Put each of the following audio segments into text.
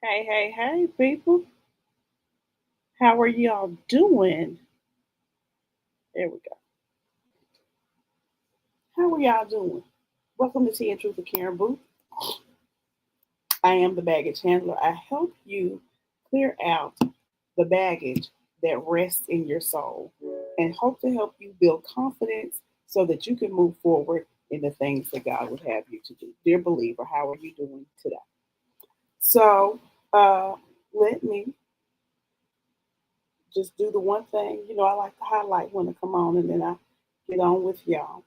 Hey, hey, hey, people. How are y'all doing? There we go. How are y'all doing? Welcome to Tea and Truth with Karen Booth. I am the baggage handler. I help you clear out the baggage that rests in your soul and hope to help you build confidence so that you can move forward in the things that God would have you to do. Dear believer, how are you doing today? So, uh, let me just do the one thing. I like to highlight when I come on and then I get on with y'all.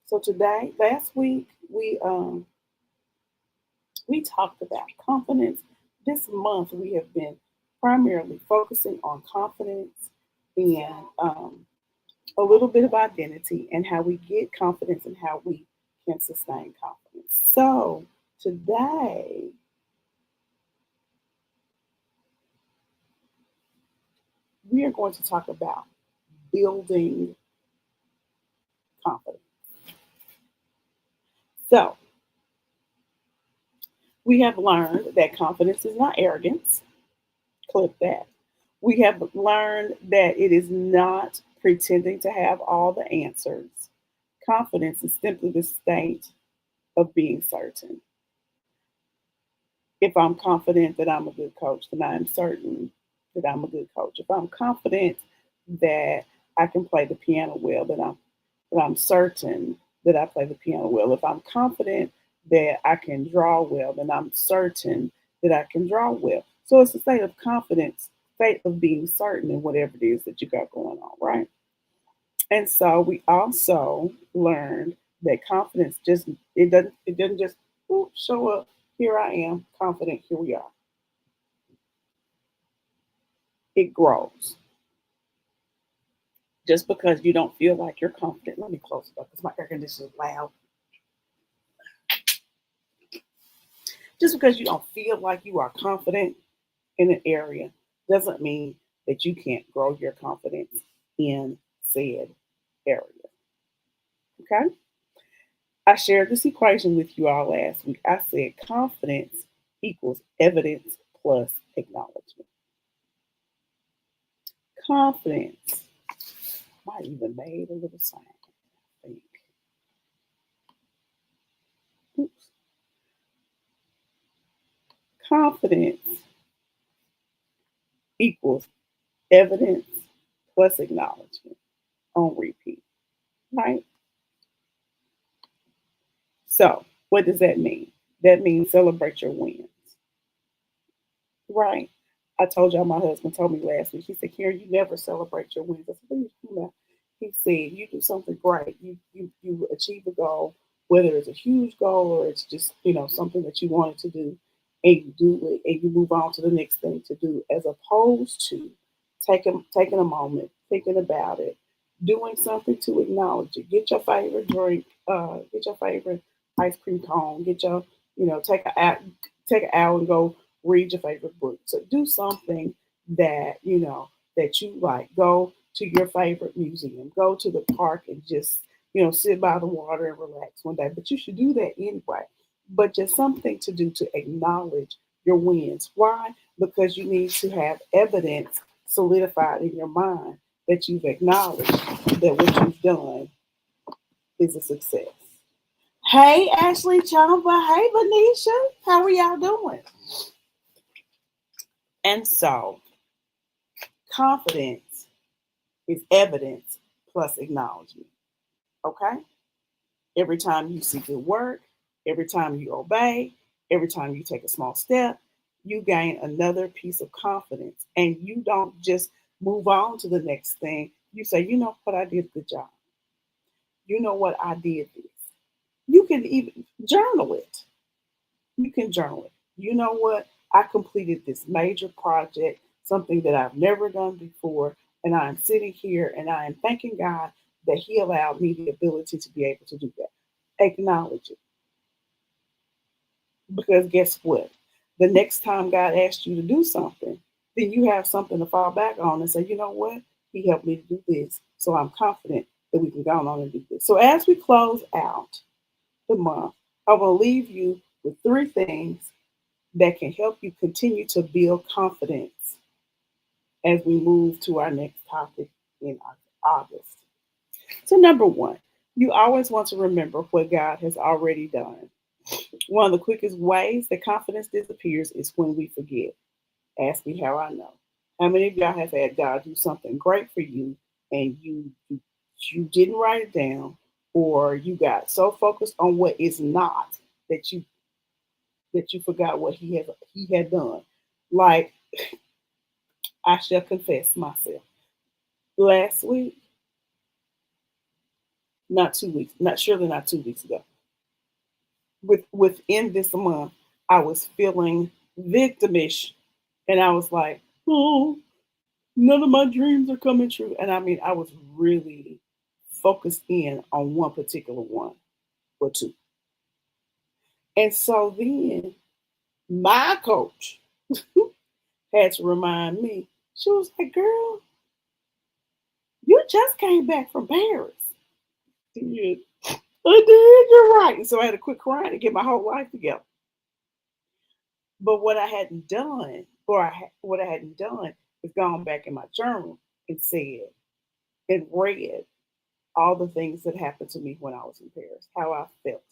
So today, last week, we talked about confidence. This month, we have been primarily focusing on confidence and a little bit of identity and how we get confidence and how we can sustain confidence. So today, we are going to talk about building confidence. So we have learned that confidence is not arrogance. Clip that. We have learned that it is not pretending to have all the answers. Confidence is simply the state of being certain. If I'm confident that I'm a good coach, then I'm certain that I'm a good coach. If I'm confident that I can play the piano well, then I'm certain that I play the piano well. If I'm confident that I can draw well, then I'm certain that I can draw well. So it's a state of confidence, state of being certain in whatever it is that you got going on, right? And so we also learned that confidence just it doesn't just show up. Here I am, confident. Here we are. It grows. Just because you don't feel like you're confident. Let me close it up because my air conditioner is loud. Just because you don't feel like you are confident in an area doesn't mean that you can't grow your confidence in said area. Okay? I shared this equation with you all last week. I said confidence equals evidence plus acknowledgement. Confidence might even made a little sound. I think. Oops. Confidence equals evidence plus acknowledgement on repeat. Right? So, what does that mean? That means celebrate your wins. Right? I told y'all my husband told me last week. He said, Karen, you never celebrate your wins. I said, what are you talking about? He said, you do something great. You achieve a goal, whether it's a huge goal or it's just, something that you wanted to do, and you do it and you move on to the next thing to do, as opposed to taking a moment, thinking about it, doing something to acknowledge it. Get your favorite drink, get your favorite ice cream cone, get your, take an hour and go read your favorite book. So do something that that you like. Go to your favorite museum. Go to the park and just sit by the water and relax one day. But you should do that anyway. But just something to do to acknowledge your wins. Why? Because you need to have evidence solidified in your mind that you've acknowledged that what you've done is a success. Hey, Ashley Chamba. Hey, Venetia. How are y'all doing? And so, confidence is evidence plus acknowledgement. Okay? Every time you see good work, every time you obey, every time you take a small step, you gain another piece of confidence. And you don't just move on to the next thing. You say, you know what, I did a good job. You know what, I did this. You can even journal it. You can journal it. You know what? I completed this major project, something that I've never done before, and I'm sitting here and I am thanking God that He allowed me the ability to be able to do that. Acknowledge it. Because guess what? The next time God asks you to do something, then you have something to fall back on and say, you know what? He helped me to do this. So I'm confident that we can go on and do this. So as we close out the month, I will leave you with three things that can help you continue to build confidence as we move to our next topic in August. So, number one, you always want to remember what God has already done. One of the quickest ways that confidence disappears is when we forget. Ask me how I know. How many of y'all have had God do something great for you and you didn't write it down, or you got so focused on what is not that you forgot what he had done? Like, I shall confess myself. Last week, not 2 weeks, not 2 weeks ago, within this month, I was feeling victimish, and I was like, oh, none of my dreams are coming true. And I mean, I was really focused in on one particular one or two. And so then my coach had to remind me. She was like, girl, you just came back from Paris. Yeah, I did, you're right. And so I had to quit crying and get my whole life together. But what I hadn't done is gone back in my journal and said and read all the things that happened to me when I was in Paris, how I felt,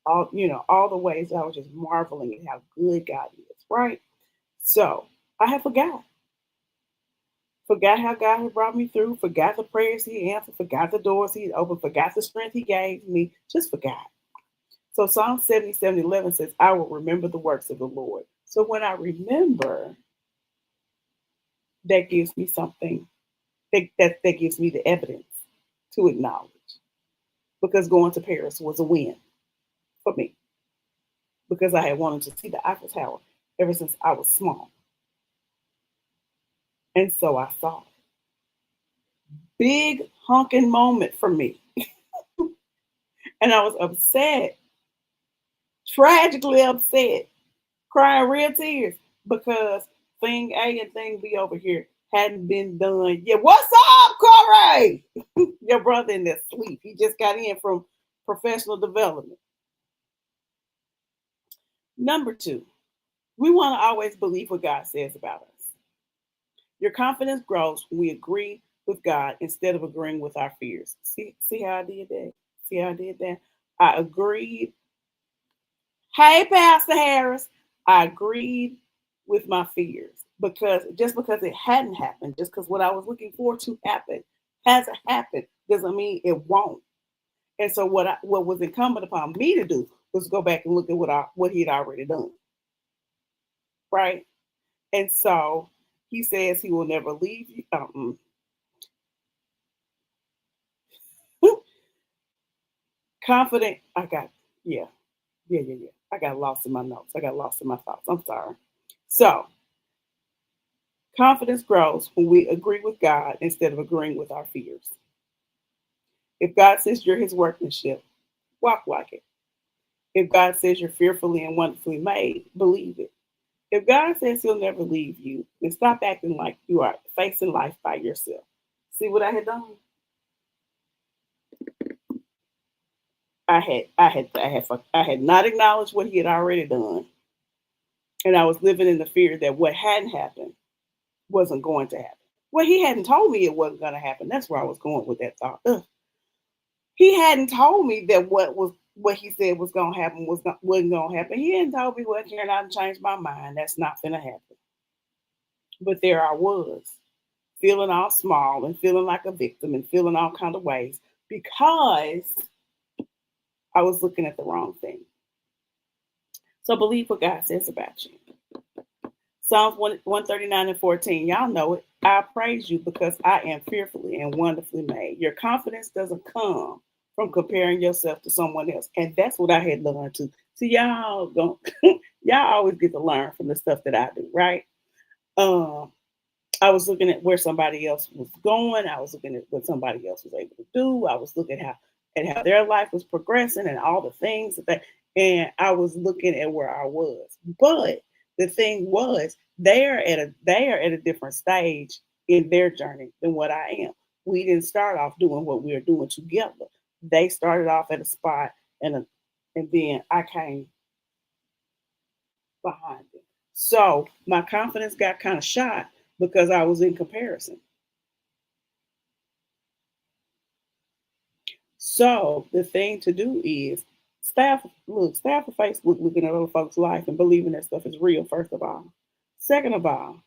all the ways I was just marveling at how good God is, right? So I had forgot how God had brought me through, forgot the prayers He answered, forgot the doors He had opened, forgot the strength He gave me, just forgot. So Psalm 77:11 says, I will remember the works of the Lord. So when I remember, that gives me something, that gives me the evidence to acknowledge, because going to Paris was a win for me, because I had wanted to see the Eiffel Tower ever since I was small. And so I saw it. Big honking moment for me. And I was upset, tragically upset, crying real tears, because thing A and thing B over here hadn't been done yet. What's up, Corey? Your brother in there sleep. He just got in from professional development. Number two, we want to always believe what God says about us. Your confidence grows when we agree with God instead of agreeing with our fears. See how I did that? See how I did that? I agreed. Hey, Pastor Harris. I agreed with my fears, because just because it hadn't happened, just because what I was looking forward to happen hasn't happened, doesn't mean it won't. And so what was incumbent upon me to do was go back and look at what he had already done, right? And so he says he will never leave you. Confident. Yeah, yeah. I got lost in my notes. I got lost in my thoughts. I'm sorry. So confidence grows when we agree with God instead of agreeing with our fears. If God says you're his workmanship, walk like it. If God says you're fearfully and wonderfully made, believe it. If God says he'll never leave you, then stop acting like you are facing life by yourself. See what I had done? I had not acknowledged what he had already done, and I was living in the fear that what hadn't happened wasn't going to happen. Well, he hadn't told me it wasn't going to happen. That's where I was going with that thought. Ugh. He hadn't told me that what he said was going to happen wasn't going to happen. He hadn't told me, well, Karen, I changed my mind. That's not going to happen. But there I was, feeling all small and feeling like a victim and feeling all kind of ways, because I was looking at the wrong thing. So believe what God says about you. Psalms 139:14. Y'all know it. I praise you because I am fearfully and wonderfully made. Your confidence doesn't come from comparing yourself to someone else. And that's what I had learned to. See, y'all don't y'all always get to learn from the stuff that I do, right? Um, I was looking at where somebody else was going. I was looking at what somebody else was able to do. I was looking at how their life was progressing and all the things and I was looking at where I was. But the thing was, they are at a different stage in their journey than what I am. We didn't start off doing what we are doing together. They started off at a spot, and then I came behind them. So my confidence got kind of shot because I was in comparison. So the thing to do is stay off of Facebook looking at other folks' life and believing that stuff is real, first of all. Second of all,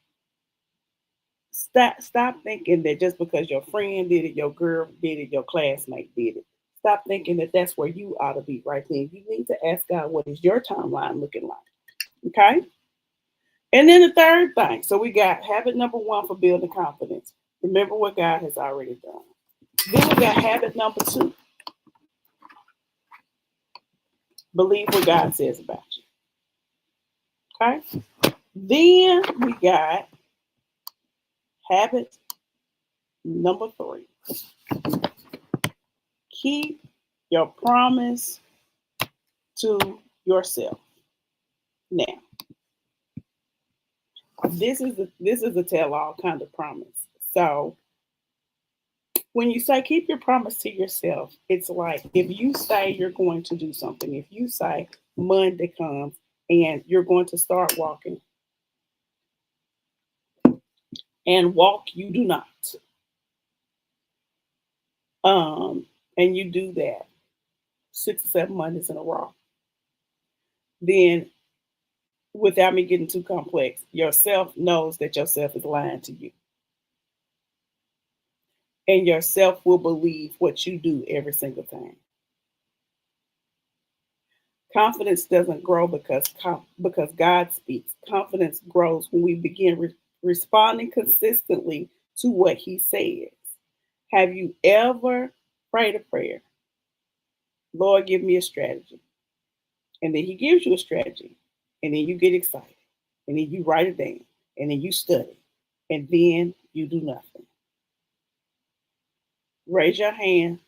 stop thinking that just because your friend did it, your girl did it, your classmate did it. Stop thinking that that's where you ought to be right then. You need to ask God, what is your timeline looking like? Okay? And then the third thing. So we got habit number one for building confidence. Remember what God has already done. Then we got habit number two. Believe what God says about you. Okay? Then we got habit number three. Keep your promise to yourself. Now, this is a tell-all kind of promise. So when you say keep your promise to yourself, it's like if you say you're going to do something, if you say Monday comes and you're going to start walking, and walk you do not, um, and you do that 6 or 7 Mondays in a row, then without me getting too complex, yourself knows that yourself is lying to you. And yourself will believe what you do every single time. Confidence doesn't grow because God speaks. Confidence grows when we begin responding consistently to what He says. Have you ever prayed a prayer? Lord, give me a strategy. And then He gives you a strategy. And then you get excited. And then you write it down. And then you study. And then you do nothing. Raise your hand,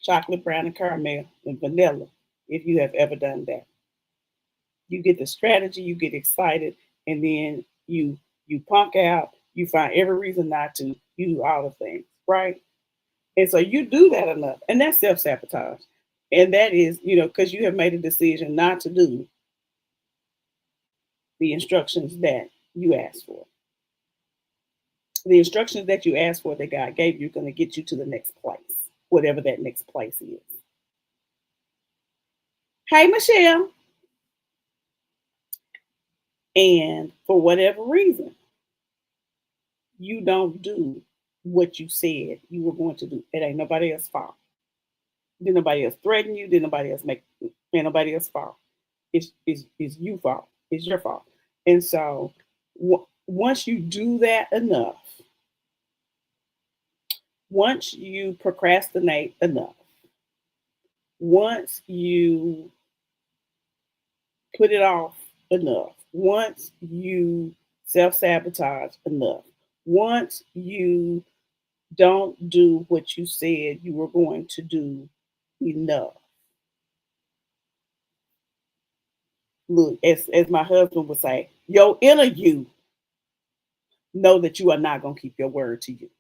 chocolate, brown, and caramel, and vanilla, if you have ever done that. You get the strategy, you get excited, and then you punk out, you find every reason not to, you do all the things, right? And so you do that enough, and that's self-sabotage. And that is, because you have made a decision not to do the instructions that you asked for. The instructions that you asked for that God gave you are going to get you to the next place, whatever that next place is. Hey, Michelle. And for whatever reason, you don't do what you said you were going to do. It ain't nobody else's fault. Did nobody else threaten you? Did nobody else ain't nobody else's fault? It's you fault. It's your fault. And so once you do that enough, once you procrastinate enough, once you put it off enough, once you self sabotage enough, once you don't do what you said you were going to do enough. Look, as my husband would say, your inner you know that you are not going to keep your word to you.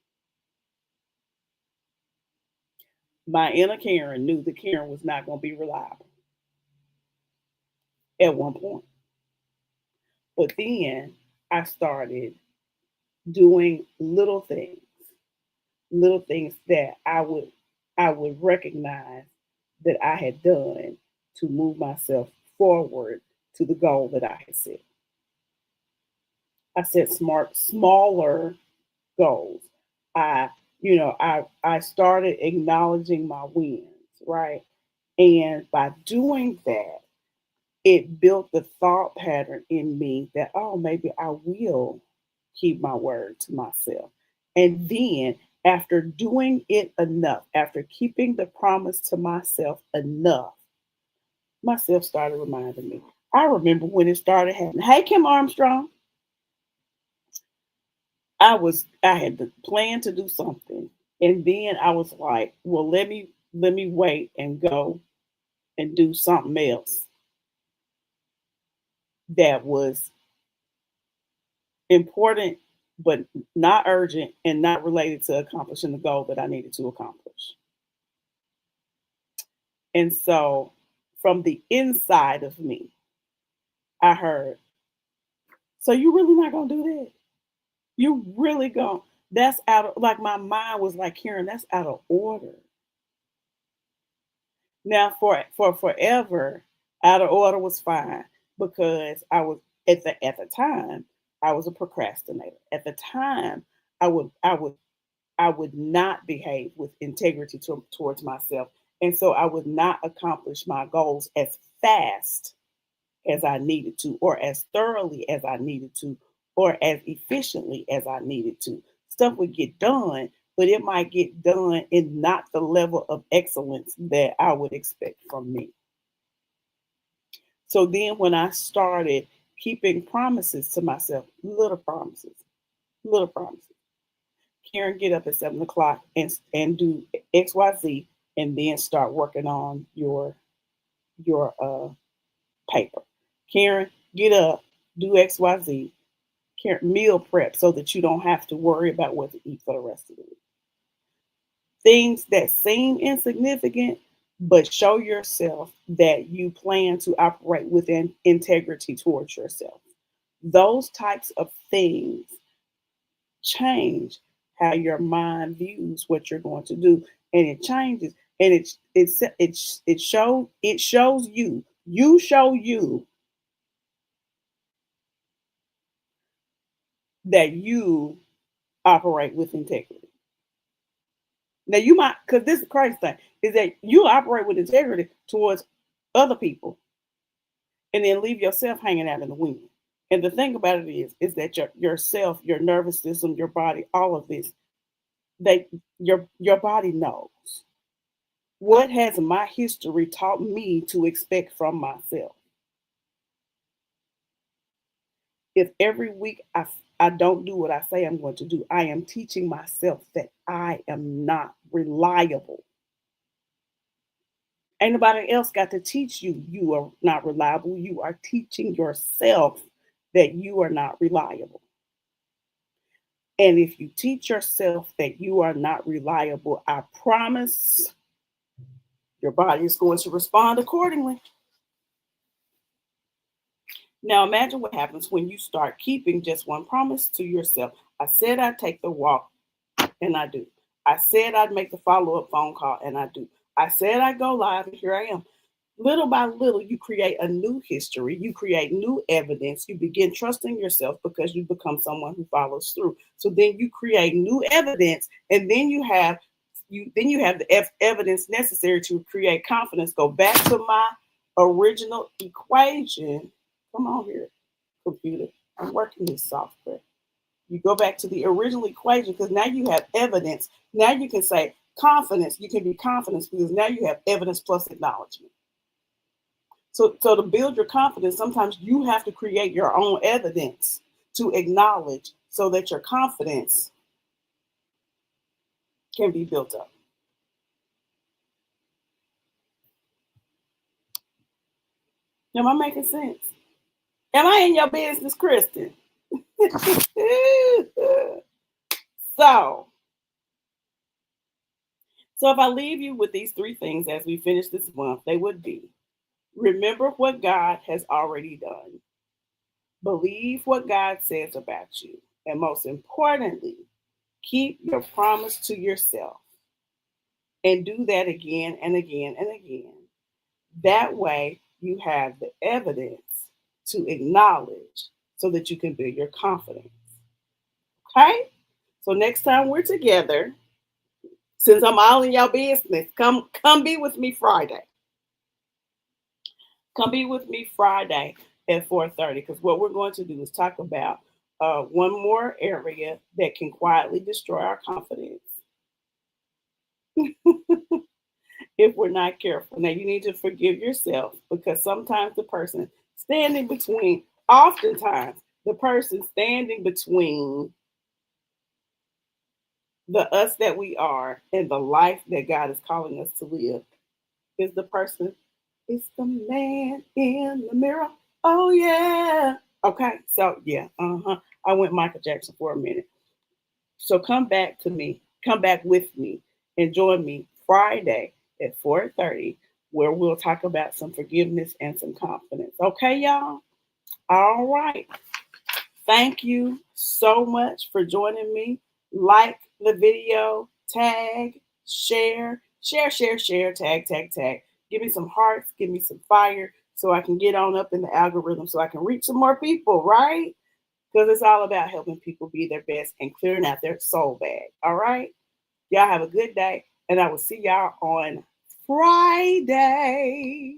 My inner Karen knew that Karen was not going to be reliable at one point. But then I started doing little things that I would recognize that I had done to move myself forward to the goal that I had set. I set smaller goals. I, I started acknowledging my wins, right? And by doing that, it built the thought pattern in me that, oh, maybe I will keep my word to myself. And then after doing it enough, after keeping the promise to myself enough, myself started reminding me. I remember when it started happening. Hey, Kim Armstrong. I had the plan to do something, and then I was like, well, let me wait and go and do something else that was important but not urgent and not related to accomplishing the goal that I needed to accomplish. And so from the inside of me, I heard, So you really not gonna do that? You really gonna that's out of like my mind was like, Karen, that's out of order. Now for forever, out of order was fine because I was at the time I was a procrastinator. At the time, I would I would I would not behave with integrity towards myself, and so I would not accomplish my goals as fast as I needed to, or as thoroughly as I needed to, or as efficiently as I needed to. Stuff would get done, but it might get done in not the level of excellence that I would expect from me. So then when I started keeping promises to myself, little promises. Karen, get up at 7 o'clock and do XYZ and then start working on your paper. Karen, get up, do XYZ, meal prep so that you don't have to worry about what to eat for the rest of the week. Things that seem insignificant, but show yourself that you plan to operate within integrity towards yourself. Those types of things change how your mind views what you're going to do, and it changes, and it shows you show you that you operate with integrity. Now you might, because this is the crazy thing, is that you operate with integrity towards other people and then leave yourself hanging out in the wind. And the thing about it is that yourself, your nervous system, your body, all of this, they your body knows. What has my history taught me to expect from myself? If every week I don't do what I say I'm going to do, I am teaching myself that I am not reliable. Ain't nobody else got to teach you you are not reliable. You are teaching yourself that you are not reliable. And if you teach yourself that you are not reliable, I promise your body is going to respond accordingly. Now imagine what happens when you start keeping just one promise to yourself. I said I'd take the walk, and I do. I said I'd make the follow-up phone call, and I do. I said I'd go live, and here I am. Little by little, you create a new history, you create new evidence, you begin trusting yourself because you become someone who follows through. So then you create new evidence, and then you have the evidence necessary to create confidence. Go back to my original equation. Come on here, computer. I'm working this software. You go back to the original equation because now you have evidence. Now you can say confidence. You can be confident because now you have evidence plus acknowledgement. So to build your confidence, sometimes you have to create your own evidence to acknowledge so that your confidence can be built up. Am I making sense? Am I in your business, Kristen? so, so if I leave you with these three things as we finish this month, they would be: remember what God has already done, believe what God says about you, and most importantly, keep your promise to yourself and do that again and again and again. That way, you have the evidence to acknowledge so that you can build your confidence. Okay? So next time we're together, since I'm all in your business, come be with me Friday. Come be with me Friday at 4:30 because what we're going to do is talk about one more area that can quietly destroy our confidence if we're not careful. Now, you need to forgive yourself because sometimes oftentimes, the person standing between the us that we are and the life that God is calling us to live is the person, it's the man in the mirror. Oh, yeah. Okay, so yeah, I went Michael Jackson for a minute. So come back with me, and join me Friday at 4:30, where we'll talk about some forgiveness and some confidence. Okay, y'all? All right. Thank you so much for joining me. Like the video, tag, share, tag. Give me some hearts, give me some fire so I can get on up in the algorithm so I can reach some more people, right? Because it's all about helping people be their best and clearing out their soul bag. All right? Y'all have a good day, and I will see y'all on Friday.